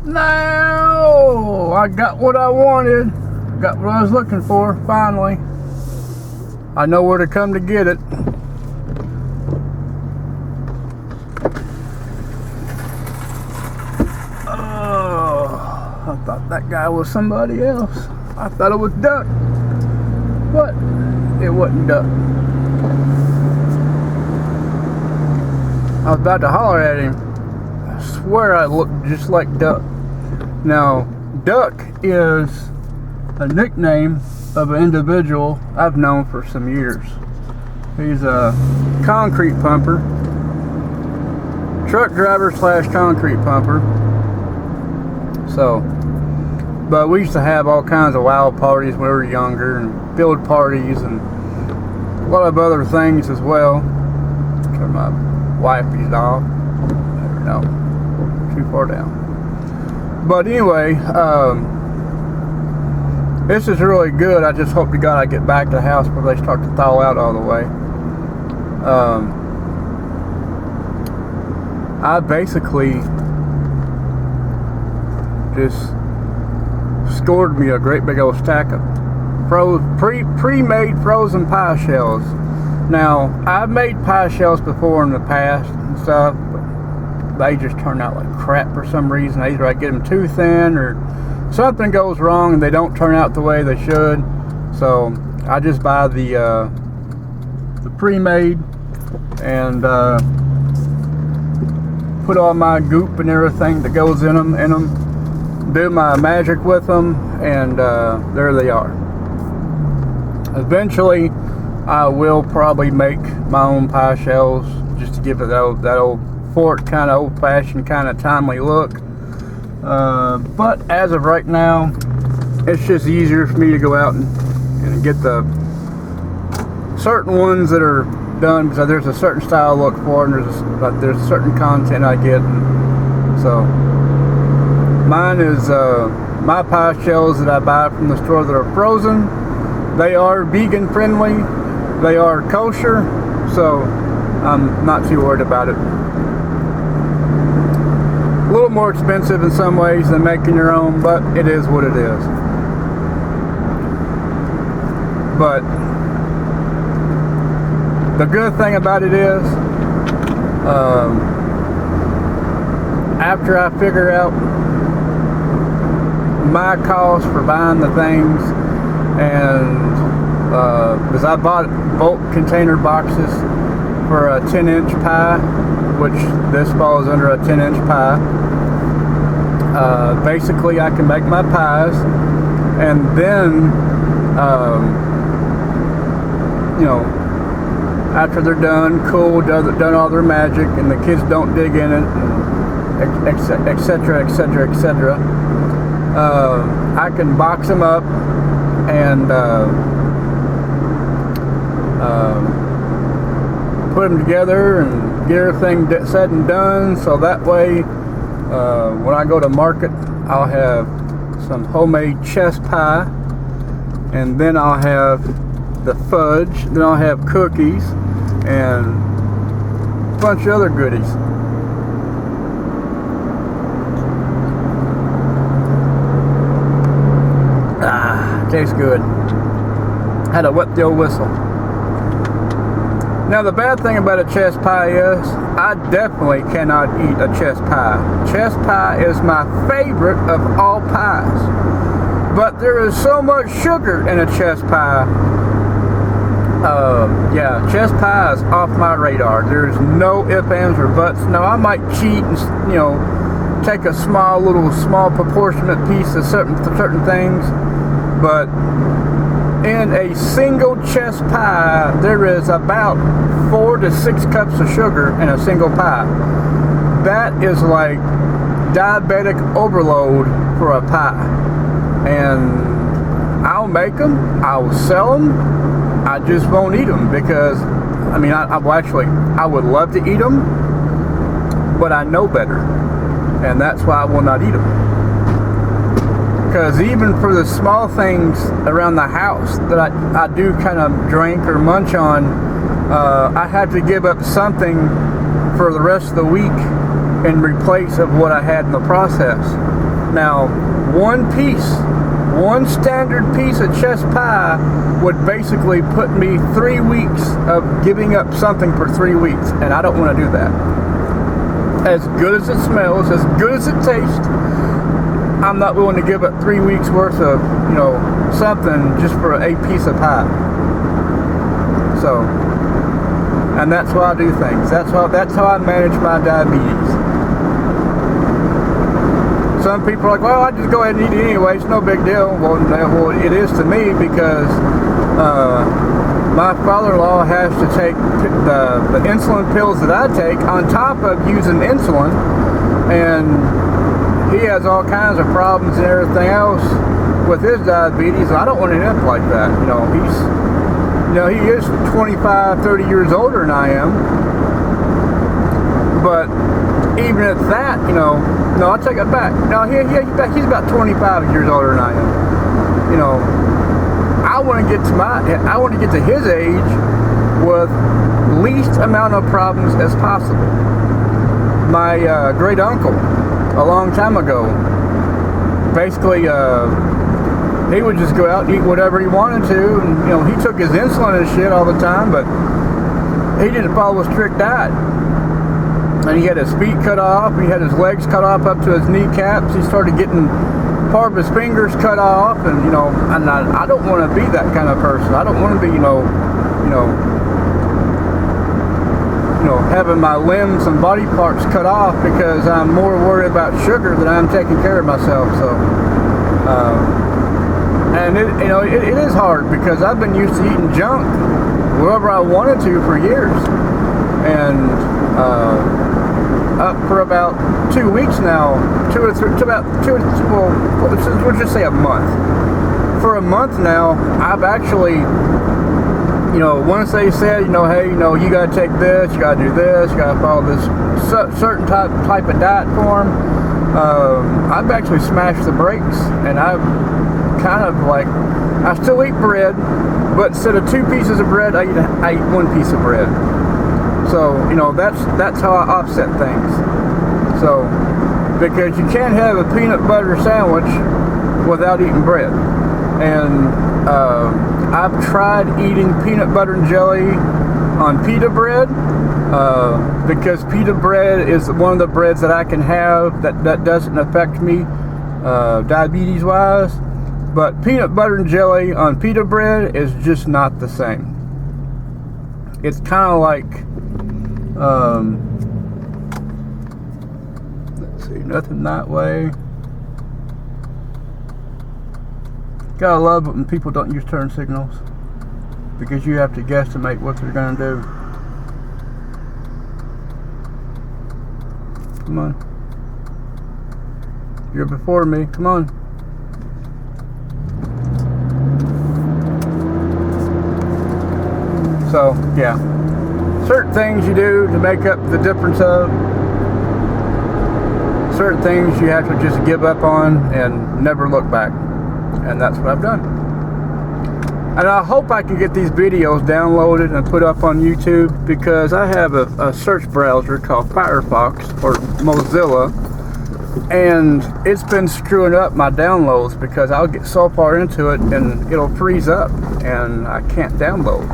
Now I got what I wanted. Got what I was looking for, finally. I know where to come to get it. Oh, I thought that guy was somebody else. I thought it was Duck. But it wasn't Duck. I was about to holler at him. I swear I looked just like Duck. Now, Duck is a nickname of an individual I've known for some years. He's a concrete pumper, truck driver / concrete pumper. So, but we used to have all kinds of wild parties when we were younger, and field parties, and a lot of other things as well. Turn my wipes off. No, too far down. But anyway, this is really good. I just hope to God I get back to the house before they start to thaw out all the way. I basically just scored me a great big old stack of pre-made frozen pie shells. Now, I've made pie shells before in the past and stuff, but they just turn out like crap for some reason. Either I get them too thin or something goes wrong and they don't turn out the way they should. So I just buy the pre-made and put all my goop and everything that goes in them, do my magic with them, and there they are. Eventually I will probably make my own pie shells just to give it that old fork kind of old-fashioned kind of timely look. But as of right now, it's just easier for me to go out and get the certain ones that are done, because there's a certain style I look for, and there's a certain content I get. And so mine is my pie shells that I buy from the store that are frozen. They are vegan friendly. They are kosher, so I'm not too worried about it. A little more expensive in some ways than making your own, but it is what it is. But the good thing about it is, after I figure out my cost for buying the things, and because I bought bulk container boxes for a 10-inch pie, which this falls under a 10-inch pie. Basically, I can make my pies, and then, you know, after they're done, cool, done all their magic, and the kids don't dig in it, etc., etc., etc. I can box them up and put them together and get everything said and done, so that way when I go to market, I'll have some homemade chess pie, and then I'll have the fudge, then I'll have cookies and a bunch of other goodies. Tastes good. Had to wet the old whistle. Now the bad thing about a chess pie is I definitely cannot eat a chess pie. Chess pie is my favorite of all pies, but there is so much sugar in a chess pie. Yeah, chess pie is off my radar. There's no ifs, ands, or buts. Now I might cheat and, you know, take a small proportionate piece of certain things, but in a single chess pie, there is about 4 to 6 cups of sugar in a single pie. That is like diabetic overload for a pie. And I'll make them, I'll sell them, I just won't eat them because, I mean, I would love to eat them, but I know better. And that's why I will not eat them. Because even for the small things around the house that I do kind of drink or munch on, I had to give up something for the rest of the week in replace of what I had in the process. Now, one standard piece of chess pie would basically put me 3 weeks of giving up something for 3 weeks, and I don't want to do that. As good as it smells, as good as it tastes, I'm not willing to give up 3 weeks worth of, something just for a piece of pie. So, and that's why I do things. That's how I manage my diabetes. Some people are like, well, I just go ahead and eat it anyway. It's no big deal. Well, it is to me, because my father-in-law has to take the insulin pills that I take on top of using insulin, and he has all kinds of problems and everything else with his diabetes. I don't want to end up like that. He is 25, 30 years older than I am, but even at that, no, I'll take it back. No, he's about 25 years older than I am. I want to get to his age with least amount of problems as possible. My great uncle, a long time ago, basically, he would just go out and eat whatever he wanted to, and he took his insulin and shit all the time, but he didn't follow a strict diet. And he had his feet cut off, he had his legs cut off up to his kneecaps, he started getting part of his fingers cut off, and and I don't want to be that kind of person. I don't want to be having my limbs and body parts cut off because I'm more worried about sugar than I'm taking care of myself. So and it is hard, because I've been used to eating junk wherever I wanted to for years, and up for about 2 weeks now, we'll just say a month. For a month now, I've actually, once they said, hey, you gotta take this, you gotta do this, you gotta follow this certain type of diet form, I've actually smashed the brakes, and I've kind of like, I still eat bread, but instead of 2 pieces of bread, I eat 1 piece of bread. So, that's how I offset things. So, because you can't have a peanut butter sandwich without eating bread. And I've tried eating peanut butter and jelly on pita bread, because pita bread is one of the breads that I can have that doesn't affect me diabetes wise. But peanut butter and jelly on pita bread is just not the same. It's kind of like, let's see, nothing that way. Gotta love it when people don't use turn signals, because you have to guesstimate what they're gonna do. Come on. You're before me, come on. So, yeah. Certain things you do to make up the difference of. Certain things you have to just give up on and never look back. And that's what I've done. And I hope I can get these videos downloaded and put up on YouTube, because I have a search browser called Firefox, or Mozilla, and it's been screwing up my downloads, because I'll get so far into it and it'll freeze up and I can't download.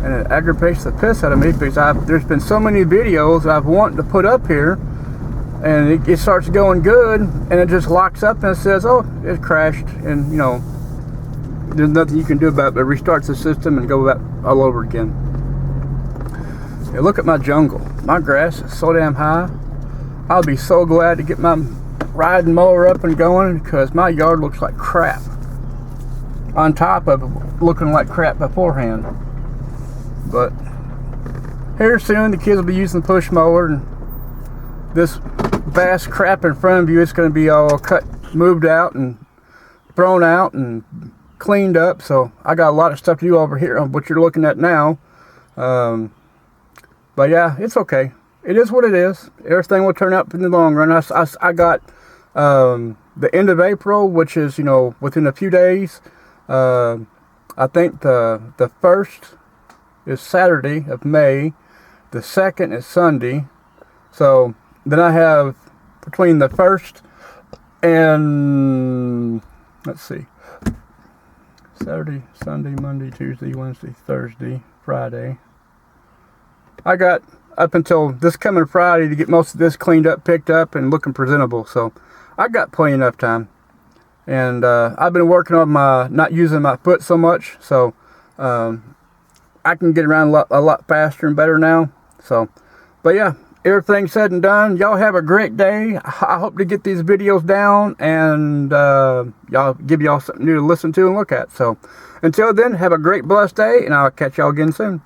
And it aggravates the piss out of me, because there's been so many videos I've wanted to put up here, and it starts going good, and it just locks up and it says, oh, it crashed, and there's nothing you can do about it, but it restarts the system and go back all over again. Hey, look at my jungle. My grass is so damn high. I'll be so glad to get my riding mower up and going, because my yard looks like crap, on top of looking like crap beforehand. But here soon the kids will be using the push mower, and this vast crap in front of you is going to be all moved out and thrown out and cleaned up. So I got a lot of stuff to do over here on what you're looking at now. But yeah, it's okay. It is what it is. Everything will turn out in the long run. I got the end of April, which is, within a few days. I think the 1st is Saturday of May. The 2nd is Sunday. So then I have between the 1st And let's see, Saturday, Sunday, Monday, Tuesday, Wednesday, Thursday, Friday. I got up until this coming Friday to get most of this cleaned up, picked up, and looking presentable. So I got plenty enough time. And I've been working on my not using my foot so much, so I can get around a lot faster and better now. So, but yeah, everything said and done, y'all have a great day. I hope to get these videos down and y'all give y'all something new to listen to and look at. So until then, have a great blessed day, and I'll catch y'all again soon.